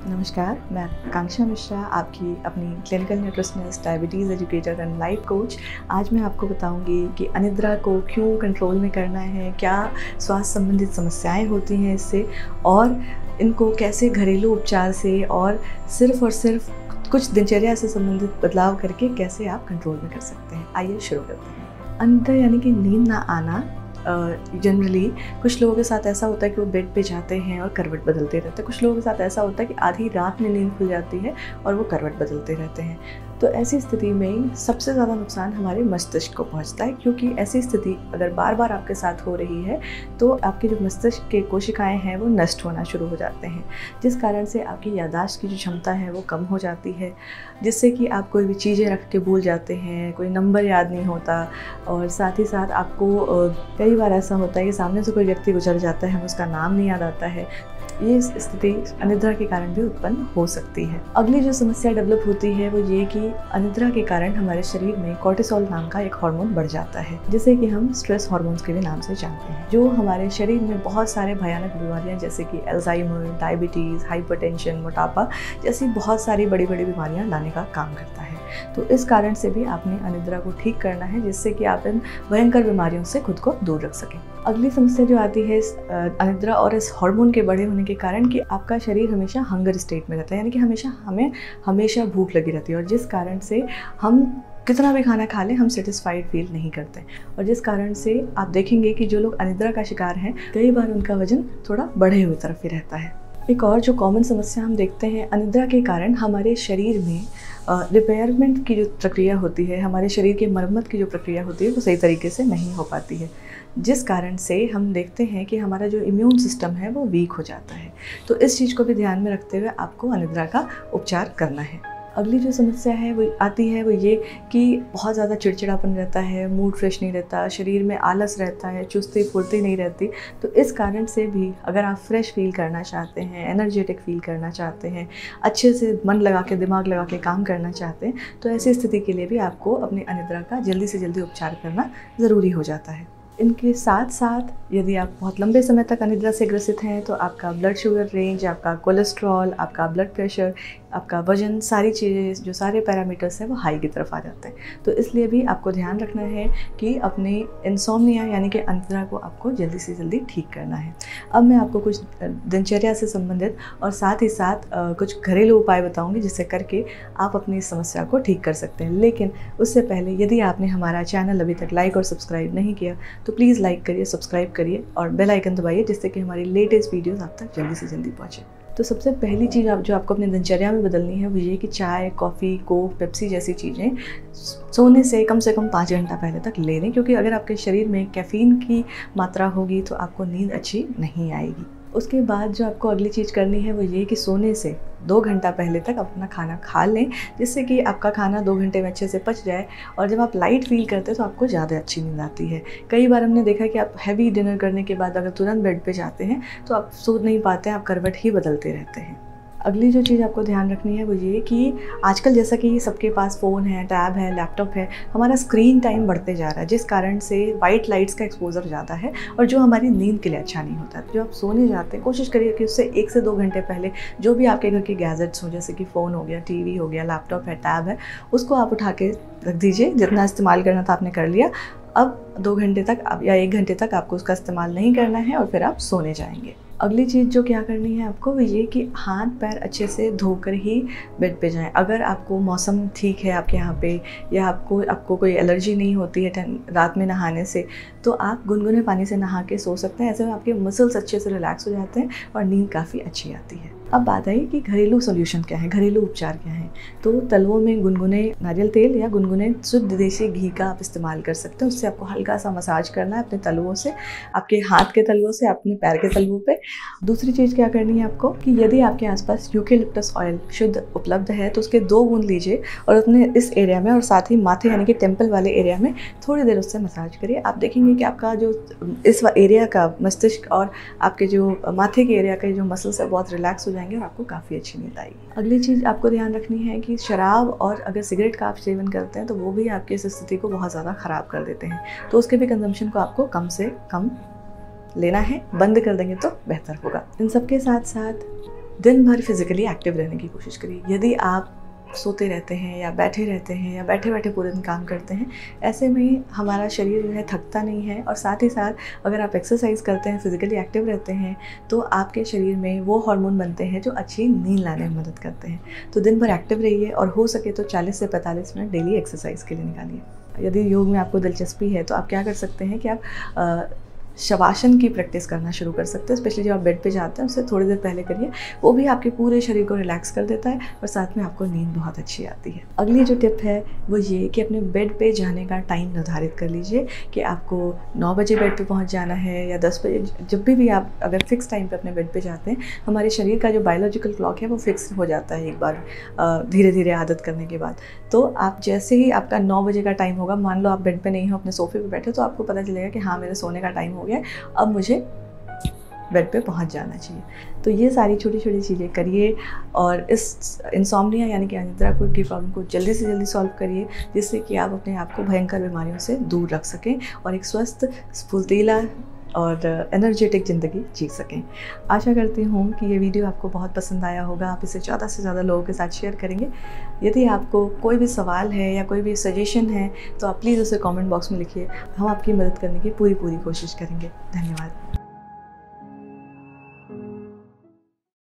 नमस्कार, मैं आकांक्षा मिश्रा, आपकी अपनी clinical nutritionist, diabetes educator and life coach. आज मैं आपको बताऊंगी कि अनिद्रा को क्यों कंट्रोल में करना है, क्या स्वास्थ्य संबंधित समस्याएं होती हैं इससे, और इनको कैसे घरेलू उपचार से और सिर्फ कुछ दिनचर्या से संबंधित बदलाव करके कैसे आप कंट्रोल में कर सकते हैं। आइए शुरू करते हैं। अनिद्रा यानी कि नींद ना आना। जनरली कुछ लोगों के साथ ऐसा होता है कि वो बेड पे जाते हैं और करवट बदलते रहते हैं। कुछ लोगों के साथ ऐसा होता है कि आधी रात में नींद खुल जाती है और वो करवट बदलते रहते हैं। तो ऐसी स्थिति में सबसे ज़्यादा नुकसान हमारे मस्तिष्क को पहुंचता है, क्योंकि ऐसी स्थिति अगर बार बार आपके साथ हो रही है तो आपके जो मस्तिष्क के कोशिकाएं हैं वो नष्ट होना शुरू हो जाते हैं, जिस कारण से आपकी याददाश्त की जो क्षमता है वो कम हो जाती है, जिससे कि आप कोई भी चीज़ें रख के भूल जाते हैं, कोई नंबर याद नहीं होता। और साथ ही साथ आपको कई बार ऐसा होता है कि सामने से कोई व्यक्ति गुजर जाता है, उसका नाम नहीं याद आता है। ये स्थिति अनिद्रा के कारण भी उत्पन्न हो सकती है। अगली जो समस्या डेवलप होती है वो ये कि अनिद्रा के कारण हमारे शरीर में कोर्टिसोल नाम का एक हार्मोन बढ़ जाता है, जिसे कि हम स्ट्रेस हार्मोन्स के भी नाम से जानते हैं, जो हमारे शरीर में बहुत सारे भयानक बीमारियां जैसे कि अल्जाइमर, डायबिटीज़, हाइपरटेंशन, मोटापा जैसी बहुत सारी बड़ी बड़ी बीमारियां लाने का काम करता है। तो इस कारण से भी आपने अनिद्रा को ठीक करना है, जिससे कि आप इन भयंकर बीमारियों से खुद को दूर रख सकें। अगली समस्या जो आती है इस अनिद्रा और इस हार्मोन के बढ़े होने के कारण कि आपका शरीर हमेशा हंगर स्टेट में रहता है, यानी कि हमें हमेशा भूख लगी रहती है, और जिस कारण से हम कितना भी खाना खा लें हम सेटिस्फाइड फील नहीं करते, और जिस कारण से आप देखेंगे कि जो लोग अनिद्रा का शिकार हैं कई बार उनका वजन थोड़ा बढ़े हुए तरफ ही रहता है। एक और जो कॉमन समस्या हम देखते हैं, अनिद्रा के कारण हमारे शरीर में रिपेयरमेंट की जो प्रक्रिया होती है, हमारे शरीर की मरम्मत की जो प्रक्रिया होती है वो सही तरीके से नहीं हो पाती है, जिस कारण से हम देखते हैं कि हमारा जो इम्यून सिस्टम है वो वीक हो जाता है। तो इस चीज़ को भी ध्यान में रखते हुए आपको अनिद्रा का उपचार करना है। अगली जो समस्या है वो आती है वो ये कि बहुत ज़्यादा चिड़चिड़ापन रहता है, मूड फ्रेश नहीं रहता, शरीर में आलस रहता है, चुस्ती फुर्ती नहीं रहती। तो इस कारण से भी अगर आप फ्रेश फील करना चाहते हैं, एनर्जेटिक फील करना चाहते हैं, अच्छे से मन लगा के दिमाग लगा के काम करना चाहते हैं, तो ऐसी स्थिति के लिए भी आपको अपनी अनिद्रा का जल्दी से जल्दी उपचार करना ज़रूरी हो जाता है। इनके साथ साथ यदि आप बहुत लंबे समय तक अनिद्रा से ग्रसित हैं तो आपका ब्लड शुगर रेंज, आपका कोलेस्ट्रॉल, आपका ब्लड प्रेशर, आपका वजन, सारी चीज़ें जो सारे पैरामीटर्स हैं वो हाई की तरफ आ जाते हैं। तो इसलिए भी आपको ध्यान रखना है कि अपने इंसोम्निया यानी कि अनिद्रा को आपको जल्दी से जल्दी ठीक करना है। अब मैं आपको कुछ दिनचर्या से संबंधित और साथ ही साथ कुछ घरेलू उपाय बताऊंगी जिससे करके आप अपनी समस्या को ठीक कर सकते हैं। लेकिन उससे पहले यदि आपने हमारा चैनल अभी तक लाइक और सब्सक्राइब नहीं किया तो प्लीज़ लाइक करिए, सब्सक्राइब करिए और बेल आइकन दबाइए, जिससे कि हमारी लेटेस्ट वीडियोस आप तक जल्दी से जल्दी पहुँचे। तो सबसे पहली चीज़ जो आपको अपनी दिनचर्या में बदलनी है वो ये कि चाय, कॉफ़ी, कोक, पेप्सी जैसी चीज़ें सोने से कम 5 घंटा पहले तक ले लें, क्योंकि अगर आपके शरीर में कैफ़ीन की मात्रा होगी तो आपको नींद अच्छी नहीं आएगी। उसके बाद जो आपको अगली चीज़ करनी है वो ये कि सोने से 2 घंटा पहले तक अपना खाना खा लें, जिससे कि आपका खाना 2 घंटे में अच्छे से पच जाए, और जब आप लाइट फील करते हैं तो आपको ज़्यादा अच्छी नींद आती है। कई बार हमने देखा है कि आप हैवी डिनर करने के बाद अगर तुरंत बेड पे जाते हैं तो आप सो नहीं पाते हैं, आप करवट ही बदलते रहते हैं। अगली जो चीज़ आपको ध्यान रखनी है वो ये कि आजकल जैसा कि सबके पास फ़ोन है, टैब है, लैपटॉप है, हमारा स्क्रीन टाइम बढ़ते जा रहा है, जिस कारण से वाइट लाइट्स का एक्सपोजर ज़्यादा है और जो हमारी नींद के लिए अच्छा नहीं होता। जो आप सोने जाते हैं कोशिश करिए कि उससे 1 से 2 घंटे पहले जो भी आपके घर के गैजेट्स हों, जैसे कि फ़ोन हो गया, टीवी हो गया, लैपटॉप है, टैब है, उसको आप उठा के रख दीजिए। जितना इस्तेमाल करना था आपने कर लिया, अब 2 घंटे तक या 1 घंटे तक आपको उसका इस्तेमाल नहीं करना है और फिर आप सोने जाएंगे। अगली चीज़ जो क्या करनी है आपको वो ये कि हाथ पैर अच्छे से धोकर ही बेड पे जाएं। अगर आपको मौसम ठीक है आपके यहाँ पे, या आपको कोई एलर्जी नहीं होती है रात में नहाने से, तो आप गुनगुने पानी से नहा के सो सकते हैं। ऐसे में आपके मसल्स अच्छे से रिलैक्स हो जाते हैं और नींद काफ़ी अच्छी आती है। अब बात आई कि घरेलू सॉल्यूशन क्या है, घरेलू उपचार क्या है। तो तलवों में गुनगुने नारियल तेल या गुनगुने शुद्ध देसी घी का आप इस्तेमाल कर सकते हैं। उससे आपको हल्का सा मसाज करना है अपने तलवों से, आपके हाथ के तलवों से, अपने पैर के तलवों पे। दूसरी चीज़ क्या करनी है आपको कि यदि आपके आसपास यूकेलिप्टस ऑयल शुद्ध उपलब्ध है तो उसके 2 बूंद लीजिए और अपने इस एरिया में और साथ ही माथे यानी कि टेम्पल वाले एरिया में थोड़ी देर उससे मसाज करिए। आप देखेंगे कि आपका जो इस एरिया का मस्तिष्क और आपके जो माथे के एरिया का जो मसल्स है बहुत रिलैक्स हो जाएंगे और आपको काफ़ी अच्छी नींद आएगी। अगली चीज़ आपको ध्यान रखनी है कि शराब और अगर सिगरेट का आप सेवन करते हैं तो वो भी आपकी इस स्थिति को बहुत ज़्यादा ख़राब कर देते हैं। तो उसके भी कंजम्पशन को आपको कम से कम लेना है, बंद कर देंगे तो बेहतर होगा। इन सब के साथ साथ दिन भर फिज़िकली एक्टिव रहने की कोशिश करिए। यदि आप सोते रहते हैं या बैठे रहते हैं या बैठे बैठे पूरे दिन काम करते हैं, ऐसे में हमारा शरीर जो है थकता नहीं है, और साथ ही साथ अगर आप एक्सरसाइज करते हैं, फिज़िकली एक्टिव रहते हैं, तो आपके शरीर में वो हार्मोन बनते हैं जो अच्छी नींद लाने में मदद करते हैं। तो दिन भर एक्टिव रहिए और हो सके तो 40 से 45 मिनट डेली एक्सरसाइज के लिए निकालिए। यदि योग में आपको दिलचस्पी है तो आप क्या कर सकते हैं कि आप शवासन की प्रैक्टिस करना शुरू कर सकते हैं। स्पेशली जब आप बेड पे जाते हैं उससे थोड़ी देर पहले करिए, वो भी आपके पूरे शरीर को रिलैक्स कर देता है और साथ में आपको नींद बहुत अच्छी आती है। अगली जो टिप है वो ये कि अपने बेड पे जाने का टाइम निर्धारित कर लीजिए कि आपको 9 बजे बेड पे पहुंच जाना है या 10 बजे। जब भी आप अगर फिक्स टाइम पे अपने बेड पे जाते हैं, हमारे शरीर का जो बायोलॉजिकल क्लॉक है वो फिक्स हो जाता है एक बार धीरे धीरे आदत करने के बाद। तो आप जैसे ही आपका 9 बजे का टाइम होगा, मान लो आप बेड पे नहीं हो, अपने सोफे पे बैठे, तो आपको पता चलेगा कि हाँ, मेरे सोने का टाइम हो गया, अब मुझे बेड पे पहुंच जाना चाहिए। तो ये सारी छोटी छोटी चीज़ें करिए और इस इंसोम्निया यानी कि अनिद्रा की प्रॉब्लम को जल्दी से जल्दी सॉल्व करिए, जिससे कि आप अपने आप को भयंकर बीमारियों से दूर रख सकें और एक स्वस्थ, फुर्तीला और एनर्जेटिक ज़िंदगी जी सकें। आशा करती हूँ कि ये वीडियो आपको बहुत पसंद आया होगा। आप इसे ज़्यादा से ज़्यादा लोगों के साथ शेयर करेंगे। यदि आपको कोई भी सवाल है या कोई भी सजेशन है तो आप प्लीज़ उसे कमेंट बॉक्स में लिखिए। हम आपकी मदद करने की पूरी कोशिश करेंगे। धन्यवाद।